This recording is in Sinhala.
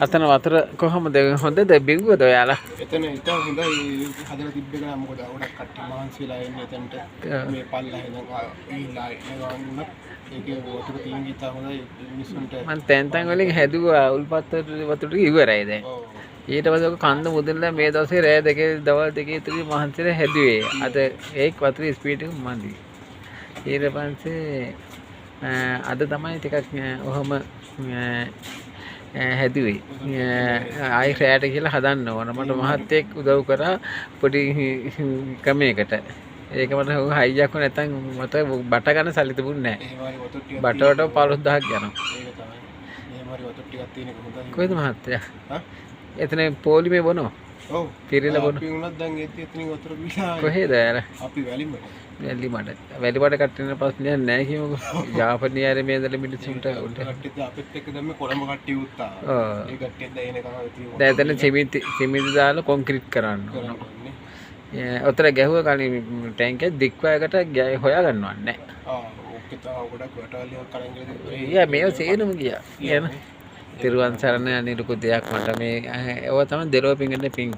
අතන වතුර කොහොමද හොඳද බිව්වද ඔයාලා? එතන ඉතින් හොඳයි හදලා තිබ්බ එක නම් මොකද ගොඩක් කට්ටිය මහන්සිලා එන්නේ එතනට මේ පල්ලා ඉඳන් ඊලා එනවා ඒකේ වතුර තියෙන ගිතා හොඳයි මිනිස්සුන්ට මං තැන් වලින් හැදුවා උල්පත් වතුර ටික ඉවරයි දැන්. ඊට පස්සේ ඔක කන්ද මුදල්ලා මේ දවසේ රෑ දෙකේ දවල් දෙකේ තුනේ මහන්සිලා හැදුවේ. අද ඒක වතුර ස්පීඩ් එක මදි. ඊට පස්සේ අද තමයි ටිකක් ඔහම හැදුවේ. ආයි රෑට කියලා හදන්න ඕන. මට මහත්තයෙක් උදව් කරා පොඩි ක්‍රමයකට. ඒක මට හයියක් නැත්තම් මට බට ගන්න සල්ලි තිබුණේ නැහැ. බටවට 15000ක් යනවා. ඒක තමයි. එහෙම හරි වතුර ටිකක් තියෙන එක හොඳයි. කොහෙද මහත්තයා? එතන පොලිමේ බොනවා. ඔව්. පිරිලා බොනවා. අපි උනත් දැන් එතනින් වතුර බීලා කොහෙද යාර? අපි වැලිමට. වැලිමඩ කට්ටියන ප්‍රශ්නයක් නැහැ කියමුකෝ. යාපනී ආරේ මේ ඉඳලා මිනිස්සුන්ට උන්ට කට්ටියත් අපිත් එක්ක දැන් මේ කොළඹ කට්ටිය උත්තා. ඔව්. ඒ කට්ටියත් දැන් එනකම් තියෙනවා. දැන් එතන සිමෙන්ති දාලා කොන්ක්‍රීට් කරන්න ඕන. ඔතන ගැහුව කලින් ටැංකිය දික්වයකට හොයා ගන්නවන්නේ නැහැ. ඕකේ තා ගොඩක් වටාලියක් කරන් ගිහලා ඊයා මේව සේනම ගියා. එහෙම. තිරුවන් සරණ අනිරුක දෙයක් මට මේ ඒව තමයි දෙලොව පිංගන්නේ පිං